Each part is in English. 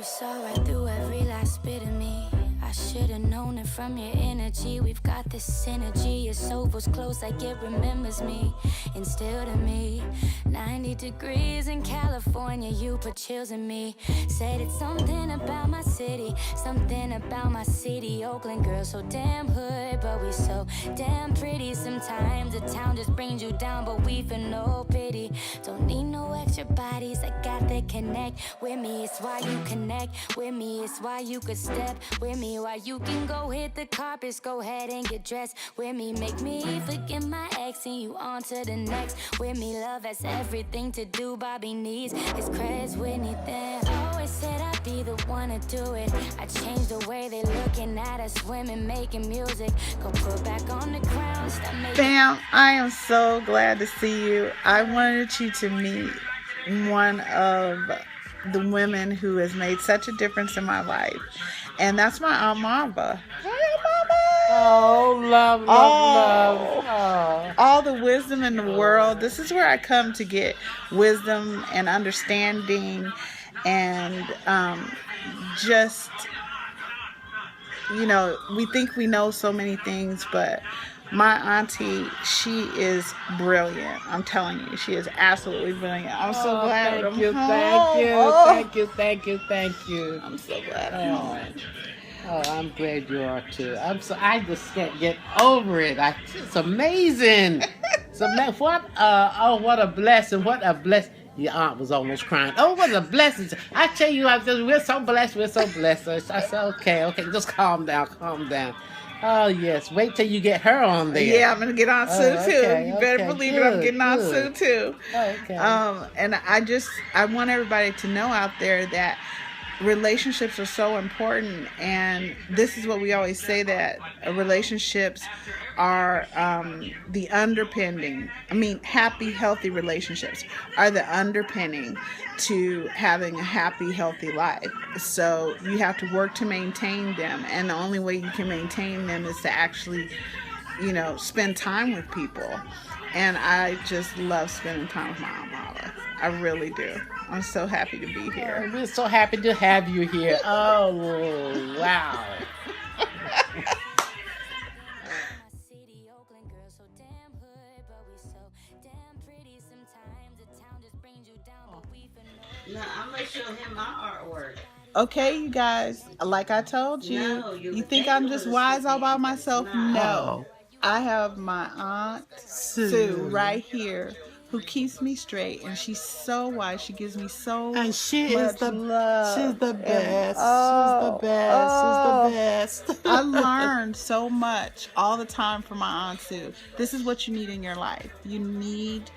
You saw right through every last bit of me. I should've known it from your energy. We've got this synergy. Your soul's close like it remembers me. And still to me, 90 degrees in California, you put chills in me. Said it's something about my city, something about my city. Oakland girl, so damn hood, but we so damn pretty. Sometimes the town just brings you down, but we feel no pity. Don't need no extra bodies, I got that connect with me. It's why you connect with me. It's why you could step with me. Why you can go hit the carpets, go ahead and get dressed with me. Make me forget my ex and you on to the next with me. Love has everything to do, Bobby needs his creds with anything. Always said I'd be the one to do it. I changed the way they looking at us, women making music. Go put back on the ground, stop making. Fam, I am so glad to see you. I wanted you to meet one of the women who has made such a difference in my life. And that's my Aunt Mama. Hey, Mama! Oh, love. Oh. All the wisdom in the world. This is where I come to get wisdom and understanding and just, we think we know so many things, but my auntie, she is brilliant. I'm telling you, she is absolutely brilliant. I'm so glad I'm home. Thank you. I'm so glad I'm home. Oh, I'm glad you are too. I just can't get over it. It's amazing. What a blessing. What a blessing. Your aunt was almost crying. Oh, what a blessing. I tell you, we're so blessed. I said, okay, just calm down. Oh, yes. Wait till you get her on there. Yeah, I'm going to get on Sue, too. You better believe it. I'm getting on Sue, too. Okay. And I want everybody to know out there that relationships are so important. And this is what we always say, that relationships are the underpinning. Happy, healthy relationships are the underpinning to having a happy, healthy life. So you have to work to maintain them. And the only way you can maintain them is to actually, spend time with people. And I just love spending time with my Aunt Mama. I really do. I'm so happy to be here. We're so happy to have you here. Oh, wow. Now, I'm going to show him my artwork. Okay, you guys, like I told you, No, you think I'm just wise all by myself? No. I have my Aunt Sue right here who keeps me straight, and she's so wise. She gives me so and she much is the love. She's the best. She's the best. I learned so much all the time from my Aunt Sue. This is what you need in your life. You need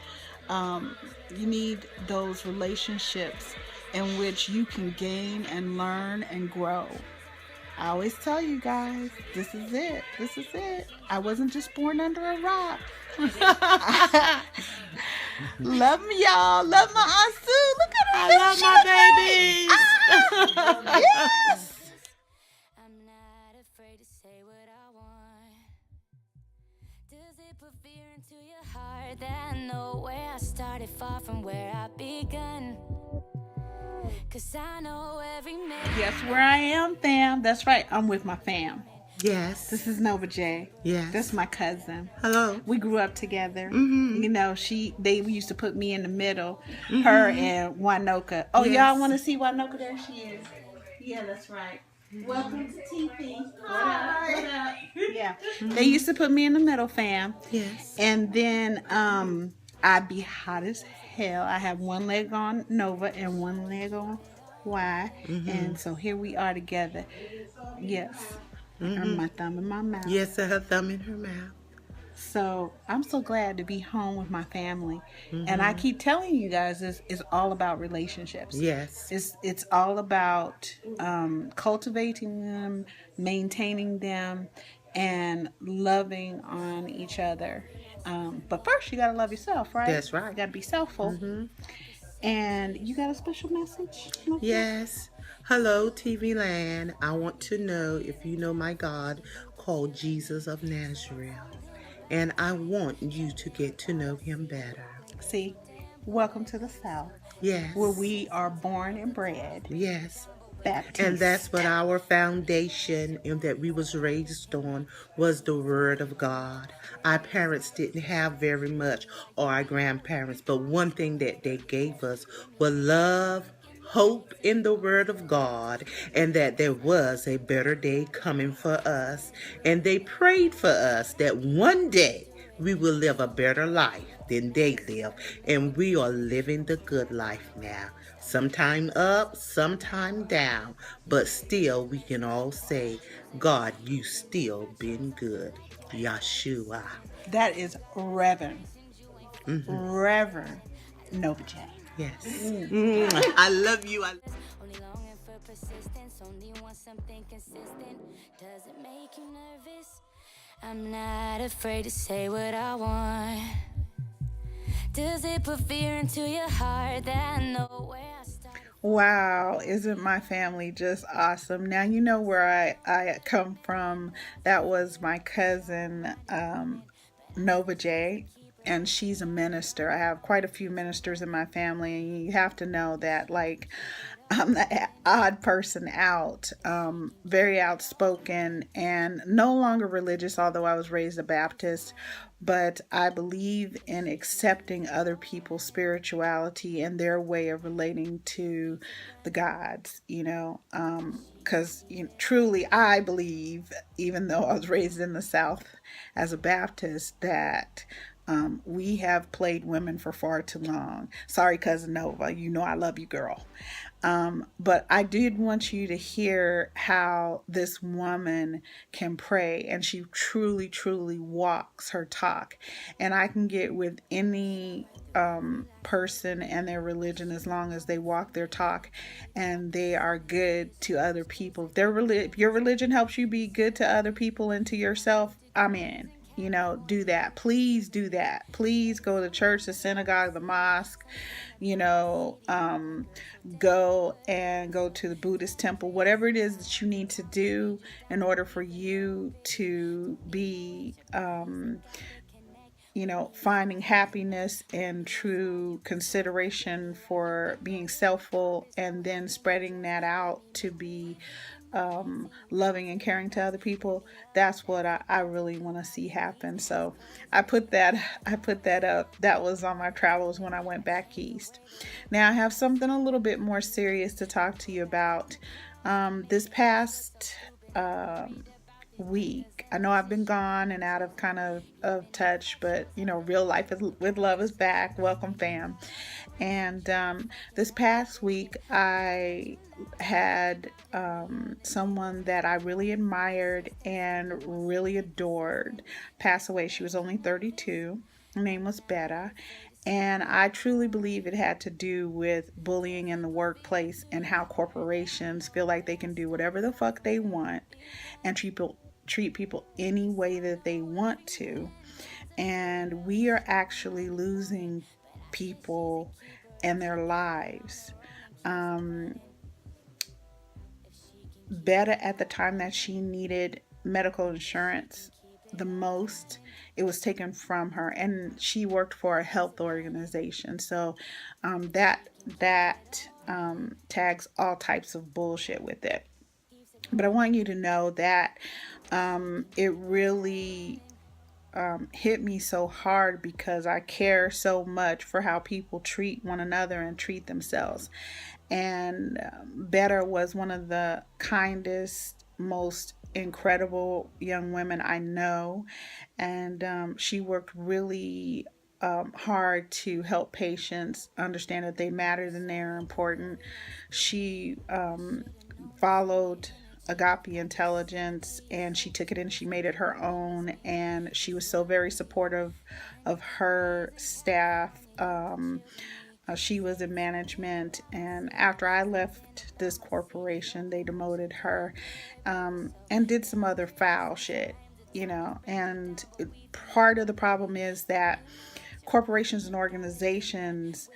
those relationships in which you can gain and learn and grow. I always tell you guys, this is it. I wasn't just born under a rock. Love me, y'all. Love my Aunt Sue. Look at her. I love my babies. Yes. I'm not afraid to say what I want. Does it put fear into your heart that I know where I started, far from where I begun? Cause I know every man. Guess where I am, fam? That's right. I'm with my fam. Yes. This is Nova J. Yes. That's my cousin. Hello. We grew up together. Mm-hmm. They used to put me in the middle. Mm-hmm. Her and Winoka. Oh, yes. Y'all want to see Winoka? There she is. Yeah, that's right. Welcome to TP. Hi. What up? Yeah. Mm-hmm. They used to put me in the middle, fam. Yes. And then I'd be hot as hell. I have one leg on Nova and one leg on Y. Mm-hmm. And so here we are together. Yes. Mm-hmm. My thumb in my mouth. Yes, her thumb in her mouth. So I'm so glad to be home with my family. Mm-hmm. And I keep telling you guys, it's all about relationships. Yes. It's all about cultivating them, maintaining them, and loving on each other. But first, you got to love yourself, right? That's right. You got to be selfful. Mm-hmm. And you got a special message? Okay. Yes. Hello, TV land. I want to know if you know my God called Jesus of Nazareth. And I want you to get to know him better. See, welcome to the South. Yes. Where we are born and bred. Yes. Baptiste. And that's what our foundation and that we was raised on was the word of God. Our parents didn't have very much, or our grandparents, but one thing that they gave us was love, hope in the word of God, and that there was a better day coming for us. And they prayed for us that one day we will live a better life than they live. And we are living the good life now. Sometime up, sometime down, but still we can all say, God, you still been good. Yeshua. That is Reverend. Reverend Nova J. Yes. I love you. Only longing for persistence, only want something consistent. Does it make you nervous? I'm not afraid to say what I want. Does it put fear into your heart that I know where I start? Wow, isn't my family just awesome? Now you know where I come from. That was my cousin Nova J, and she's a minister. I have quite a few ministers in my family, and you have to know that, like, I'm the odd person out, very outspoken and no longer religious, although I was raised a Baptist. But I believe in accepting other people's spirituality and their way of relating to the gods, because truly I believe, even though I was raised in the South as a Baptist, that we have played women for far too long. Sorry, Cousin Nova, I love you, girl. But I did want you to hear how this woman can pray, and she truly, truly walks her talk. And I can get with any person and their religion as long as they walk their talk and they are good to other people. If your religion helps you be good to other people and to yourself, I'm in. Do that. Please do that. Please go to church, the synagogue, the mosque, go to the Buddhist temple, whatever it is that you need to do in order for you to be, finding happiness and true consideration for being selfful, and then spreading that out to be loving and caring to other people. That's what I really want to see happen. So I put that up. That was on my travels when I went back east. Now I have something a little bit more serious to talk to you about. This past week, I know I've been gone and out of kind of touch, but real life with love is back. Welcome, fam. And this past week I had someone that I really admired and really adored pass away. She was only 32. Her name was Betta. And I truly believe it had to do with bullying in the workplace and how corporations feel like they can do whatever the fuck they want and treat people any way that they want to. And we are actually losing people and their lives. Betta, at the time that she needed medical insurance the most, it was taken from her, and she worked for a health organization. So that tags all types of bullshit with it. But I want you to know that it really hit me so hard because I care so much for how people treat one another and treat themselves. And Betta was one of the kindest, most incredible young women I know. And she worked really hard to help patients understand that they mattered and they're important. She followed Agape intelligence, and she took it and she made it her own, and she was so very supportive of her staff. She was in management, and after I left this corporation, they demoted her and did some other foul shit, and part of the problem is that corporations and organizations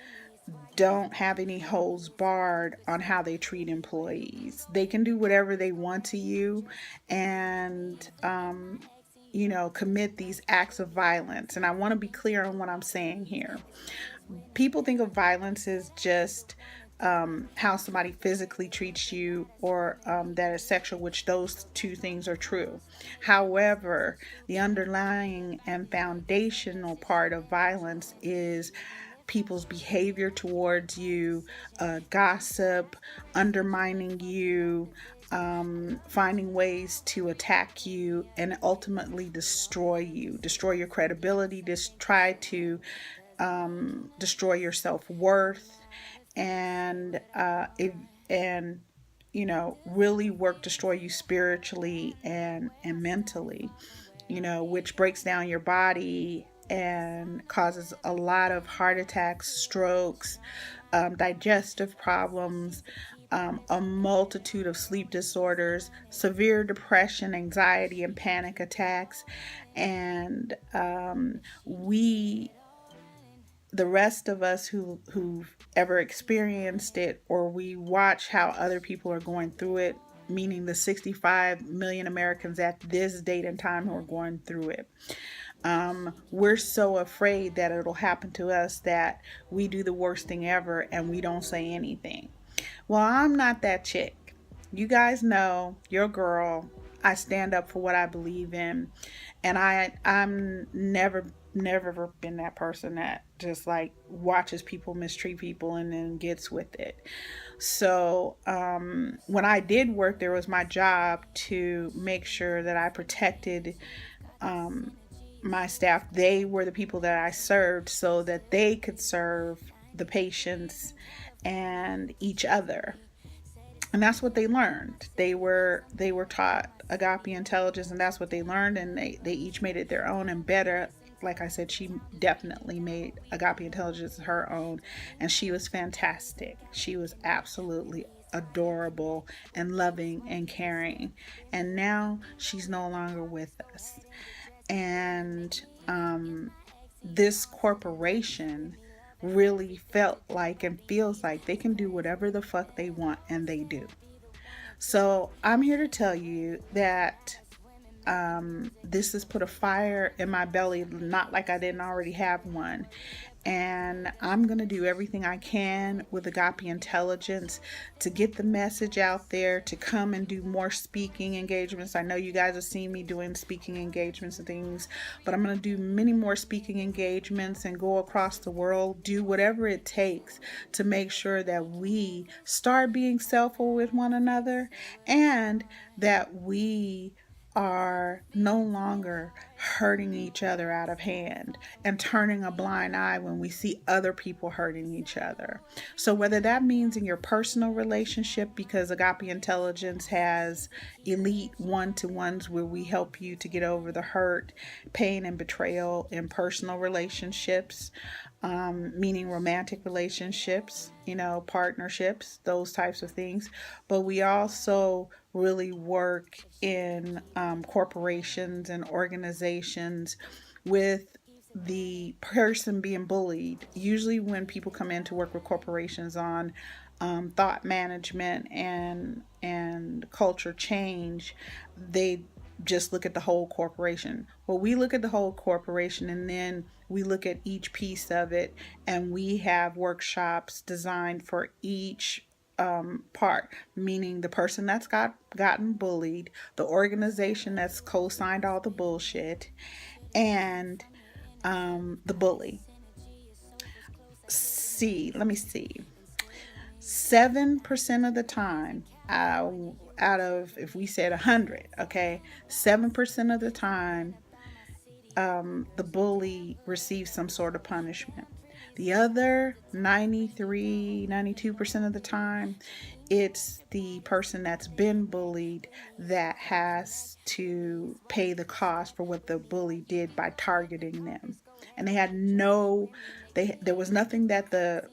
don't have any holds barred on how they treat employees. They can do whatever they want to you and, commit these acts of violence. And I want to be clear on what I'm saying here. People think of violence as just how somebody physically treats you, or that is sexual, which those two things are true. However, the underlying and foundational part of violence is people's behavior towards you, gossip, undermining you, finding ways to attack you and ultimately destroy you, destroy your credibility, just try to destroy your self-worth, and and really destroy you spiritually and mentally, which breaks down your body and causes a lot of heart attacks, strokes, digestive problems, a multitude of sleep disorders, severe depression, anxiety, and panic attacks. And the rest of us who've ever experienced it, or we watch how other people are going through it, meaning the 65 million Americans at this date and time who are going through it, we're so afraid that it'll happen to us that we do the worst thing ever and we don't say anything. Well, I'm not that chick. You guys know, your girl, I stand up for what I believe in, and I'm never been that person that just like watches people mistreat people and then gets with it. So when I did work, there was my job to make sure that I protected my staff. They were the people that I served so that they could serve the patients and each other. And that's what they learned. They were taught Agape intelligence, and that's what they learned, and they each made it their own and better. Like I said, she definitely made Agape intelligence her own, and she was fantastic. She was absolutely adorable and loving and caring. And now she's no longer with us. And this corporation really felt like and feels like they can do whatever the fuck they want, and they do. So I'm here to tell you that this has put a fire in my belly, not like I didn't already have one. And I'm going to do everything I can with Agape Intelligence to get the message out there, to come and do more speaking engagements. I know you guys have seen me doing speaking engagements and things, but I'm going to do many more speaking engagements and go across the world, do whatever it takes to make sure that we start being selfless with one another, and that we are no longer hurting each other out of hand and turning a blind eye when we see other people hurting each other. So whether that means in your personal relationship, because Agape Intelligence has elite one-to-ones where we help you to get over the hurt, pain, and betrayal in personal relationships, meaning romantic relationships, partnerships, those types of things. But we also really work in corporations and organizations with the person being bullied. Usually when people come in to work with corporations on thought management and culture change, they just look at the whole corporation. Well, we look at the whole corporation, and then we look at each piece of it, and we have workshops designed for each part, meaning the person that's gotten bullied, the organization that's co-signed all the bullshit, and the bully. Let me see. 7% of the time, out of, if we said 100, okay, 7% of the time, the bully receives some sort of punishment. The other 92% of the time, it's the person that's been bullied that has to pay the cost for what the bully did by targeting them. And there was nothing that the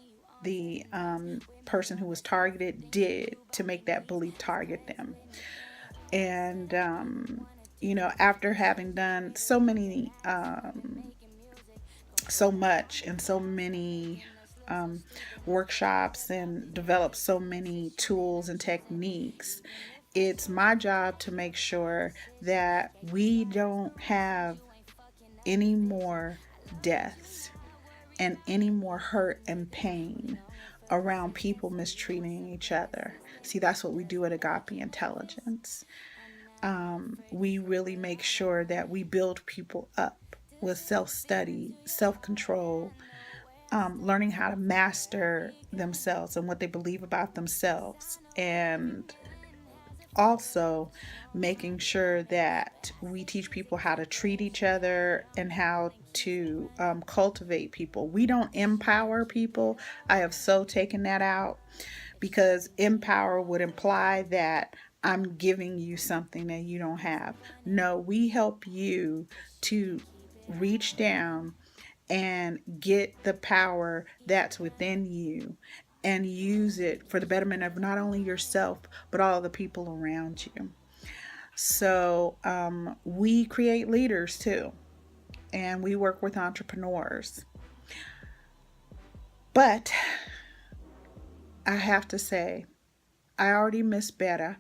person who was targeted did to make that bully target them. And after having done so many so much and so many workshops and developed so many tools and techniques, it's my job to make sure that we don't have any more deaths and any more hurt and pain around people mistreating each other. See, that's what we do at Agape Intelligence. We really make sure that we build people up with self-study, self-control, learning how to master themselves and what they believe about themselves, and also making sure that we teach people how to treat each other and how to cultivate people. We don't empower people. I have so taken that out, because empower would imply that I'm giving you something that you don't have. No, we help you to reach down and get the power that's within you and use it for the betterment of not only yourself, but all the people around you. So we create leaders too, and we work with entrepreneurs. But I have to say, I already miss Betta,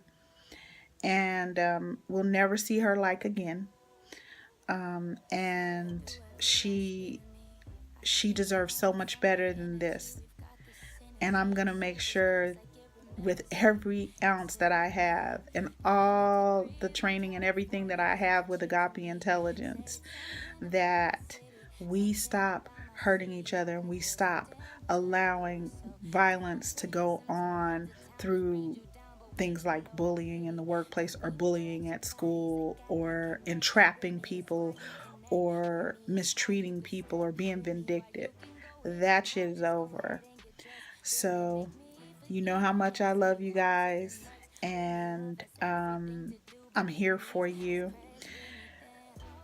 and we'll never see her like again. And she deserves so much better than this. And I'm going to make sure, with every ounce that I have and all the training and everything that I have with Agape Intelligence, that we stop hurting each other and we stop allowing violence to go on through things like bullying in the workplace or bullying at school or entrapping people or mistreating people or being vindictive. That shit is over. So you know how much I love you guys, and I'm here for you.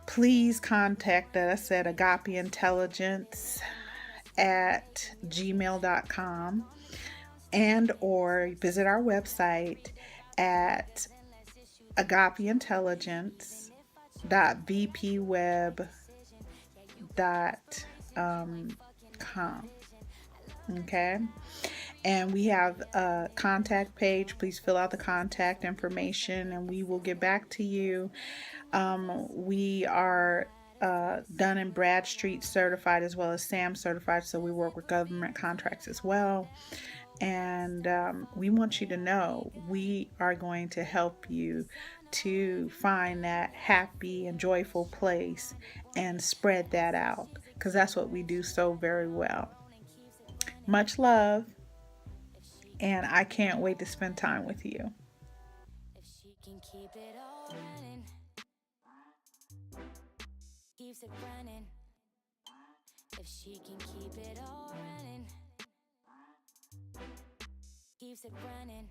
Please contact us at agapeintelligence@gmail.com, and or visit our website at agapeintelligence.vpweb.com. Okay, and we have a contact page. Please fill out the contact information and we will get back to you. We are Dun and Bradstreet certified as well as SAM certified, so we work with government contracts as well. And we want you to know we are going to help you to find that happy and joyful place and spread that out, because that's what we do so very well. Much love, and I can't wait to spend time with you. If she can keep it all running, keeps it running. If she can keep it all running, keeps it running.